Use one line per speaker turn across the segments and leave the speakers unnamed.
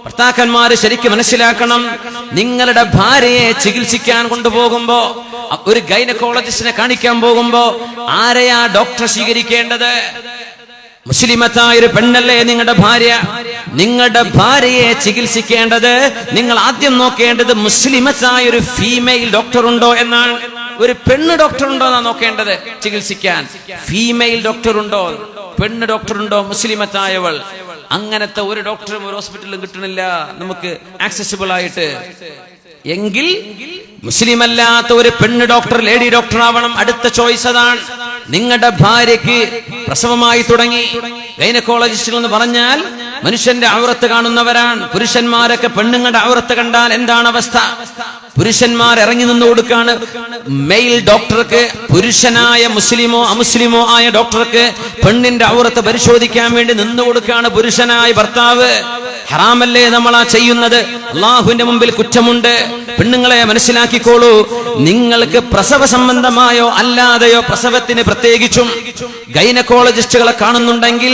ഭർത്താക്കന്മാര് ശരിക്കും മനസ്സിലാക്കണം, നിങ്ങളുടെ ഭാര്യയെ ചികിത്സിക്കാൻ കൊണ്ടുപോകുമ്പോ, ഒരു ഗൈനക്കോളജിസ്റ്റിനെ കാണിക്കാൻ പോകുമ്പോ ആരെയാ ഡോക്ടർ സ്വീകരിക്കേണ്ടത്? മുസ്ലിമത്തായ ഒരു പെണ്ണല്ലേ നിങ്ങളുടെ ഭാര്യ. നിങ്ങളുടെ ഭാര്യയെ ചികിത്സിക്കേണ്ടത് നിങ്ങൾ ആദ്യം നോക്കേണ്ടത് മുസ്ലിമത്തായ ഒരു ഫീമെയിൽ ഡോക്ടർ ഉണ്ടോ എന്നാണ്. ഒരു പെണ്ണ് ഡോക്ടർ ഉണ്ടോ എന്നാണ് നോക്കേണ്ടത് ചികിത്സിക്കാൻ. ഫീമെയിൽ ഡോക്ടർ ഉണ്ടോ, പെണ്ണ് ഡോക്ടർ ഉണ്ടോ, മുസ്ലിമത്തായവൾ. അങ്ങനത്തെ ഒരു ഡോക്ടറും ഒരു ഹോസ്പിറ്റലിലും കിട്ടണില്ല നമുക്ക് ആക്സസിബിൾ ആയിട്ട്. എങ്കിൽ മുസ്ലിം അല്ലാത്ത ഒരു പെണ്ണ് ഡോക്ടർ, ലേഡി ഡോക്ടർ ആവണം. അടുത്ത ചോയ്സ് അതാണ്. നിങ്ങളുടെ ഭാര്യയ്ക്ക് പ്രസവമായി തുടങ്ങി. ഗൈനക്കോളജിസ്റ്റുകൾ എന്ന് പറഞ്ഞാൽ മനുഷ്യന്റെ ഔറത്ത് കാണുന്നവരാണ്. പുരുഷന്മാരൊക്കെ പെണ്ണുങ്ങളുടെ ഔറത്ത് കണ്ടാൽ എന്താണ് അവസ്ഥ? പുരുഷന്മാർ ഇറങ്ങി നിന്ന് കൊടുക്കാണ് മെയിൽ ഡോക്ടർക്ക്. പുരുഷനായ മുസ്ലിമോ അമുസ്ലിമോ ആയ ഡോക്ടർക്ക് പെണ്ണിന്റെ ഔറത്ത് പരിശോധിക്കാൻ വേണ്ടി നിന്നു കൊടുക്കാണ് പുരുഷനായ ഭർത്താവ്. ഹറാമല്ലേ നമ്മളാ ചെയ്യുന്നത്? അള്ളാഹുവിന്റെ മുമ്പിൽ കുറ്റമുണ്ട്. പെണ്ണുങ്ങളെ മനസ്സിലാക്കിക്കോളൂ, നിങ്ങൾക്ക് പ്രസവ സംബന്ധമായോ അല്ലാതെയോ, പ്രസവത്തിന് പ്രത്യേകിച്ചും ഗൈനക്കോളജിസ്റ്റുകളെ കാണുന്നുണ്ടെങ്കിൽ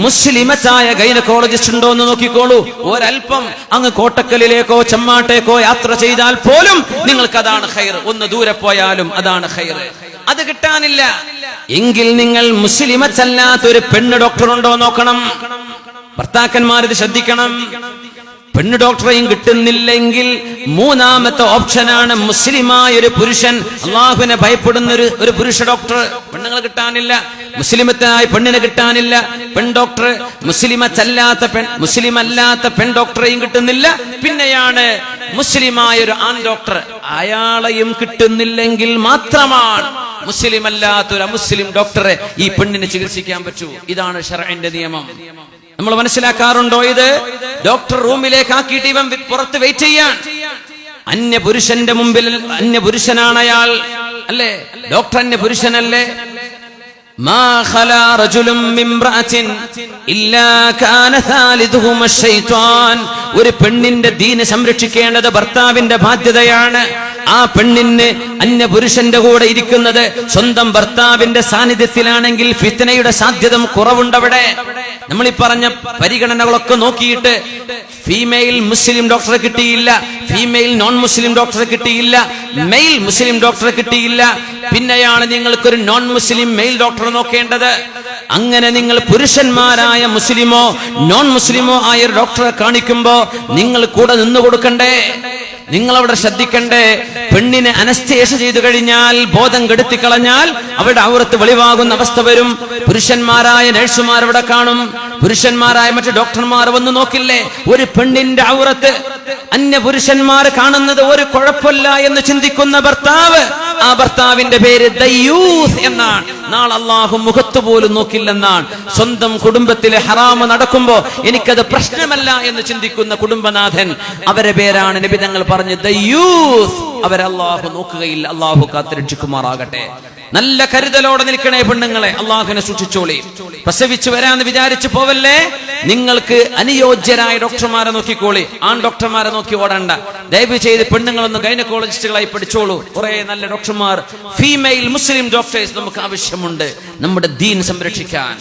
മുസ്ലിമത്തായ ഗൈനക്കോളജിസ്റ്റ് ഉണ്ടോ എന്ന് നോക്കിക്കോളൂ. ഒരൽപ്പം അങ്ങ് കോട്ടക്കലിലേക്കോ ചെമ്മാട്ടേക്കോ യാത്ര ചെയ്താൽ പോലും നിങ്ങൾക്ക് അതാണ് ഖൈർ. ഒന്ന് ദൂരെ പോയാലും അതാണ് ഖൈർ. അത് കിട്ടാനില്ല എങ്കിൽ നിങ്ങൾ മുസ്ലിമത്തല്ലാത്ത ഒരു പെണ്ണ് ഡോക്ടർ ഉണ്ടോ നോക്കണം. ഭർത്താക്കന്മാരിത് ശ്രദ്ധിക്കണം. പെണ്ണ് ഡോക്ടറെയും കിട്ടുന്നില്ലെങ്കിൽ മൂന്നാമത്തെ ഓപ്ഷനാണ് മുസ്ലിമായ ഒരു പുരുഷൻ, അള്ളാഹുവിനെ ഭയപ്പെടുന്ന ഒരു പുരുഷ ഡോക്ടർ. പെണ്ണുങ്ങൾ കിട്ടാനില്ല, മുസ്ലിമത്തായ പെണ്ണിനെ കിട്ടാനില്ല. പെൺ ഡോക്ടർ, മുസ്ലിമല്ലാത്ത പെൺ ഡോക്ടറെയും കിട്ടുന്നില്ല. പിന്നെയാണ് മുസ്ലിമായ ഒരു ആൺ ഡോക്ടർ. അയാളെയും കിട്ടുന്നില്ലെങ്കിൽ മാത്രമാണ് മുസ്ലിമല്ലാത്ത ഒരു അമുസ്ലിം ഡോക്ടറെ ഈ പെണ്ണിനെ ചികിത്സിക്കാൻ പറ്റൂ. ഇതാണ് ശർഇന്റെ നിയമം. നമ്മൾ മനസ്സിലാക്കാറുണ്ടോ ഇത്? ഡോക്ടർ റൂമിലേക്ക് ആക്കിയിട്ട് ഇവൻ പുറത്ത് വെയിറ്റ് ചെയ്യാൻ. അന്യപുരുഷന്റെ മുമ്പിൽ അന്യപുരുഷനാണ് അയാൾ, അല്ലേ? ഡോക്ടർ അന്യപുരുഷനല്ലേ? മാ ഖലാ റജുലും മിംറഅത്തിൻ ഇല്ലാ കാന സാലിദുഹുമ ശൈത്വാൻ. ഒരു പെണ്ണിന്റെ ദീന് സംരക്ഷിക്കേണ്ടത് ഭർത്താവിന്റെ ബാധ്യതയാണ്. ആ പെണ്ണിന് അന്യപുരുഷന്റെ കൂടെ ഇരിക്കുന്നത് സ്വന്തം ഭർത്താവിന്റെ സാന്നിധ്യത്തിലാണെങ്കിൽ ഫിത്നയുടെ സാധ്യത കുറവുണ്ടവിടെ. നമ്മൾ ഈ പറഞ്ഞ പരിഗണനകളൊക്കെ നോക്കിയിട്ട് ഫീമെയിൽ മുസ്ലിം ഡോക്ടറെ കിട്ടിയില്ല, ഫീമെയിൽ നോൺ മുസ്ലിം ഡോക്ടറെ കിട്ടിയില്ല, മെയിൽ മുസ്ലിം ഡോക്ടറെ കിട്ടിയില്ല. പിന്നെയാണ് നിങ്ങൾക്കൊരു നോൺ മുസ്ലിം മെയിൽ ഡോക്ടറെ നോക്കേണ്ടത്. അങ്ങനെ നിങ്ങൾ പുരുഷന്മാരായ മുസ്ലിമോ നോൺ മുസ്ലിമോ ആയ ഒരു ഡോക്ടറെ കാണിക്കുമ്പോ നിങ്ങൾ കൂടെ നിന്നു കൊടുക്കണ്ടേ? നിങ്ങൾ അവിടെ ശ്രദ്ധിക്കണ്ടേ? പെണ്ണിനെ അനസ്തേഷ്യ ചെയ്തു കഴിഞ്ഞാൽ, ബോധം കെടുത്തിക്കളഞ്ഞാൽ അവരുടെ ഔറത്ത് വെളിവാകുന്ന അവസ്ഥ വരും. പുരുഷന്മാരായ നഴ്സുമാർ അവിടെ കാണും, പുരുഷന്മാരായ മറ്റു ഡോക്ടർമാർ വന്ന് നോക്കില്ലേ? ഒരു പെണ്ണിന്റെ ഔറത്ത് അന്യ പുരുഷന്മാർ കാണുന്നത് ഒരു കുഴപ്പമില്ല എന്ന് ചിന്തിക്കുന്ന ഭർത്താവ്, ആ ഭർത്താവിന്റെ പേര് ദയ്യൂസ് എന്നാണ്. നാളെ അള്ളാഹു മുഖത്ത് പോലും നോക്കില്ലെന്നാണ്. സ്വന്തം കുടുംബത്തിലെ ഹറാമ് നടക്കുമ്പോ എനിക്കത് പ്രശ്നമല്ല എന്ന് ചിന്തിക്കുന്ന കുടുംബനാഥൻ, അവരെ പേരാണ് നബി തങ്ങൾ പറഞ്ഞ് ദയ്യൂസ്. അവരെ അള്ളാഹു നോക്കുകയില്ല. അള്ളാഹു കാത്തുരക്ഷിക്കുമാറാകട്ടെ. നല്ല കരുതലോടെ നിൽക്കണേ പെണ്ണുങ്ങളെ, അള്ളാഹുവിനെ സൂക്ഷിച്ചോളി. പ്രസവിച്ചു വരാന്ന് വിചാരിച്ചു പോവല്ലേ. നിങ്ങൾക്ക് അനുയോജ്യരായ ഡോക്ടർമാരെ നോക്കിക്കോളി, ആൺ ഡോക്ടർമാരെ നോക്കി ഓടണ്ട. ദയവ് ചെയ്ത് പെണ്ണുങ്ങളൊന്ന് ഗൈനക്കോളജിസ്റ്റുകളായി പഠിച്ചോളൂ. കുറെ നല്ല ഡോക്ടർമാർ, ഫീമെയിൽ മുസ്ലിം ഡോക്ടേഴ്സ് നമുക്ക് ആവശ്യമുണ്ട് നമ്മുടെ ദീൻ സംരക്ഷിക്കാൻ.